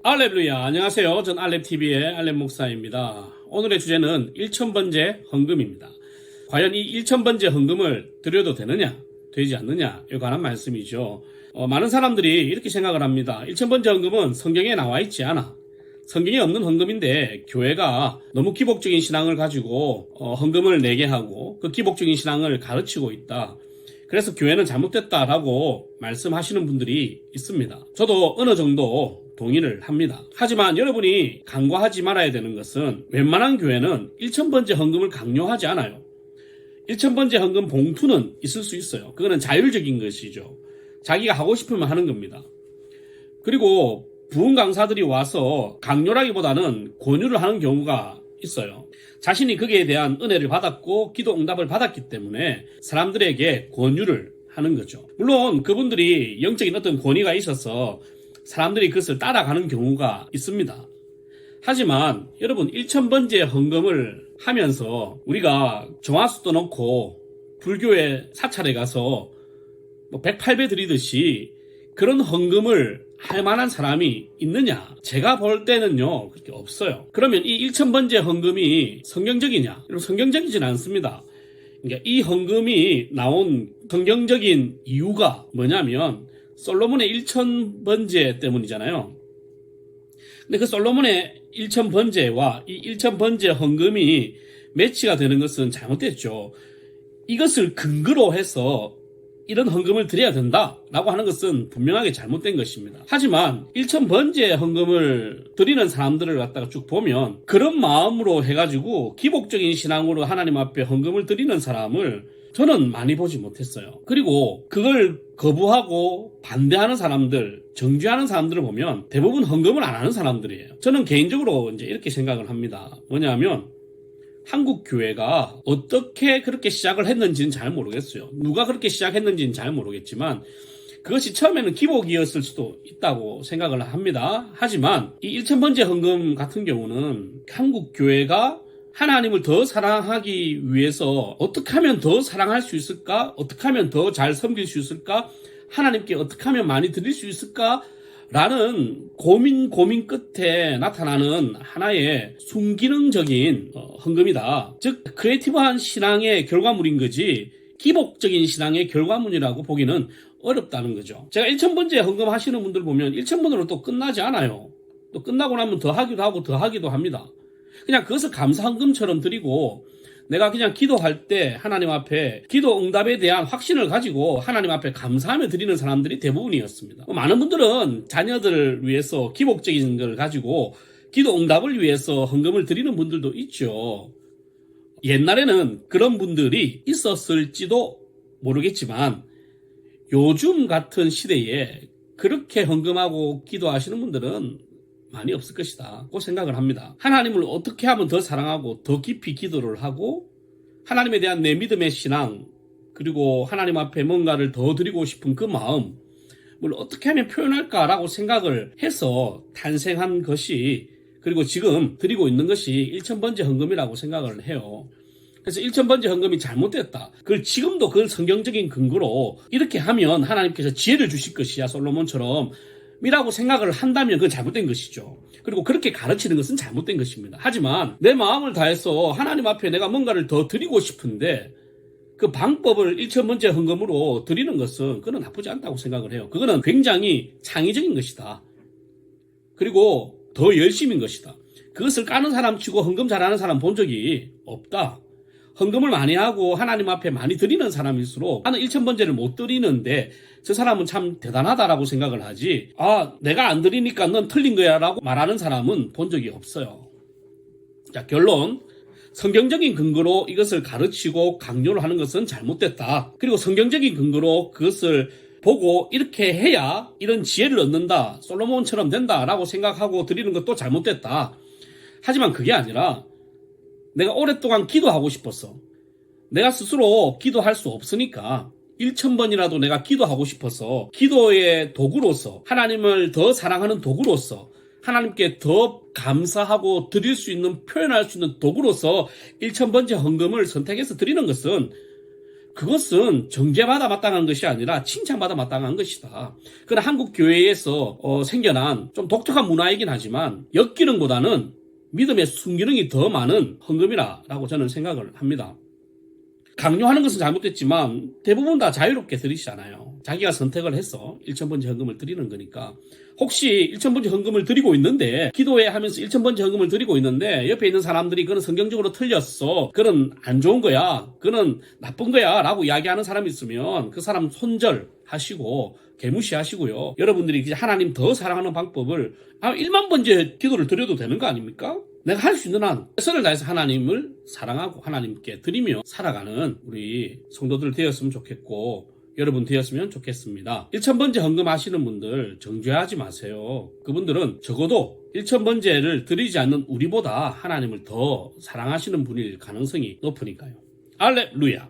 알렙루야, 안녕하세요. 전 알렙TV의 알렙 목사입니다. 오늘의 주제는 1000번째 헌금입니다. 과연 이 1000번째 헌금을 드려도 되느냐, 되지 않느냐에 관한 말씀이죠. 많은 사람들이 이렇게 생각을 합니다. 1000번째 헌금은 성경에 나와 있지 않아. 성경에 없는 헌금인데 교회가 너무 기복적인 신앙을 가지고 헌금을 내게 하고 그 기복적인 신앙을 가르치고 있다. 그래서 교회는 잘못됐다라고 말씀하시는 분들이 있습니다. 저도 어느 정도 동의를 합니다. 하지만 여러분이 간과하지 말아야 되는 것은 웬만한 교회는 1000번째 헌금을 강요하지 않아요. 1000번째 헌금 봉투는 있을 수 있어요. 그거는 자율적인 것이죠. 자기가 하고 싶으면 하는 겁니다. 그리고 부흥 강사들이 와서 강요라기보다는 권유를 하는 경우가 있어요. 자신이 거기에 대한 은혜를 받았고 기도 응답을 받았기 때문에 사람들에게 권유를 하는 거죠. 물론 그분들이 영적인 어떤 권위가 있어서 사람들이 그것을 따라가는 경우가 있습니다. 하지만 여러분 1000번째 헌금을 하면서 우리가 정화수도 넣고 불교의 사찰에 가서 108배 드리듯이 그런 헌금을 할 만한 사람이 있느냐? 제가 볼 때는요, 그렇게 없어요. 그러면 이 1000번째 헌금이 성경적이냐? 여러분, 성경적이진 않습니다. 그러니까 이 헌금이 나온 성경적인 이유가 뭐냐면 솔로몬의 1000번째 때문이잖아요. 근데 그 솔로몬의 1000번째와 이 1000번째 헌금이 매치가 되는 것은 잘못됐죠. 이것을 근거로 해서 이런 헌금을 드려야 된다라고 하는 것은 분명하게 잘못된 것입니다. 하지만 1000번째 헌금을 드리는 사람들을 갖다가 쭉 보면 그런 마음으로 해가지고 기복적인 신앙으로 하나님 앞에 헌금을 드리는 사람을 저는 많이 보지 못했어요. 그리고 그걸 거부하고 반대하는 사람들, 정죄하는 사람들을 보면 대부분 헌금을 안 하는 사람들이에요. 저는 개인적으로 이제 이렇게 생각을 합니다. 뭐냐면 한국 교회가 어떻게 그렇게 시작을 했는지는 잘 모르겠어요. 누가 그렇게 시작했는지는 잘 모르겠지만 그것이 처음에는 기복이었을 수도 있다고 생각을 합니다. 하지만 이 1000번째 헌금 같은 경우는 한국 교회가 하나님을 더 사랑하기 위해서 어떻게 하면 더 사랑할 수 있을까? 어떻게 하면 더 잘 섬길 수 있을까? 하나님께 어떻게 하면 많이 드릴 수 있을까? 라는 고민 끝에 나타나는 하나의 순기능적인 헌금이다. 즉 크리에이티브한 신앙의 결과물인 거지 기복적인 신앙의 결과물이라고 보기는 어렵다는 거죠. 제가 1000번째 헌금 하시는 분들 보면 1000번으로 또 끝나지 않아요. 또 끝나고 나면 더 하기도 하고 더 하기도 합니다. 그냥 그것을 감사헌금처럼 드리고 내가 그냥 기도할 때 하나님 앞에 기도 응답에 대한 확신을 가지고 하나님 앞에 감사하며 드리는 사람들이 대부분이었습니다. 많은 분들은 자녀들을 위해서 기복적인 걸 가지고 기도 응답을 위해서 헌금을 드리는 분들도 있죠. 옛날에는 그런 분들이 있었을지도 모르겠지만 요즘 같은 시대에 그렇게 헌금하고 기도하시는 분들은 많이 없을 것이다 고 생각을 합니다. 하나님을 어떻게 하면 더 사랑하고 더 깊이 기도를 하고 하나님에 대한 내 믿음의 신앙 그리고 하나님 앞에 뭔가를 더 드리고 싶은 그 마음을 어떻게 하면 표현할까라고 생각을 해서 탄생한 것이 그리고 지금 드리고 있는 것이 1000번째 헌금이라고 생각을 해요. 그래서 1000번째 헌금이 잘못됐다. 그걸 지금도 그걸 성경적인 근거로 이렇게 하면 하나님께서 지혜를 주실 것이야 솔로몬처럼 이라고 생각을 한다면 그건 잘못된 것이죠. 그리고 그렇게 가르치는 것은 잘못된 것입니다. 하지만 내 마음을 다해서 하나님 앞에 내가 뭔가를 더 드리고 싶은데 그 방법을 1000번째 헌금으로 드리는 것은 그건 나쁘지 않다고 생각을 해요. 그거는 굉장히 창의적인 것이다. 그리고 더 열심인 것이다. 그것을 까는 사람 치고 헌금 잘하는 사람 본 적이 없다. 헌금을 많이 하고 하나님 앞에 많이 드리는 사람일수록 나는 1000번째를 못 드리는데 저 사람은 참 대단하다라고 생각을 하지 내가 안 드리니까 넌 틀린 거야 라고 말하는 사람은 본 적이 없어요. 자, 결론 성경적인 근거로 이것을 가르치고 강요를 하는 것은 잘못됐다. 그리고 성경적인 근거로 그것을 보고 이렇게 해야 이런 지혜를 얻는다. 솔로몬처럼 된다라고 생각하고 드리는 것도 잘못됐다. 하지만 그게 아니라 내가 오랫동안 기도하고 싶었어. 내가 스스로 기도할 수 없으니까 1000번이라도 내가 기도하고 싶어서 기도의 도구로서 하나님을 더 사랑하는 도구로서 하나님께 더 감사하고 드릴 수 있는 표현할 수 있는 도구로서 1000번째 헌금을 선택해서 드리는 것은 그것은 정죄받아 마땅한 것이 아니라 칭찬받아 마땅한 것이다. 그러나 한국 교회에서 생겨난 좀 독특한 문화이긴 하지만 엮이는보다는 믿음의 순기능이 더 많은 헌금이라고 저는 생각을 합니다. 강요하는 것은 잘못됐지만 대부분 다 자유롭게 드리시잖아요. 자기가 선택을 해서 1000번째 헌금을 드리는 거니까. 혹시 1000번째 헌금을 드리고 있는데, 기도회 하면서 1000번째 헌금을 드리고 있는데 옆에 있는 사람들이 그는 성경적으로 틀렸어, 그는 안 좋은 거야, 그는 나쁜 거야 라고 이야기하는 사람이 있으면 그 사람 손절하시고 개무시하시고요. 여러분들이 하나님 더 사랑하는 방법을 1만 번째 기도를 드려도 되는 거 아닙니까? 내가 할 수 있는 한 최선을 다해서 하나님을 사랑하고 하나님께 드리며 살아가는 우리 성도들 되었으면 좋겠고, 여러분 되었으면 좋겠습니다. 1000번째 헌금하시는 분들 정죄하지 마세요. 그분들은 적어도 1000번째를 드리지 않는 우리보다 하나님을 더 사랑하시는 분일 가능성이 높으니까요. 알렐루야.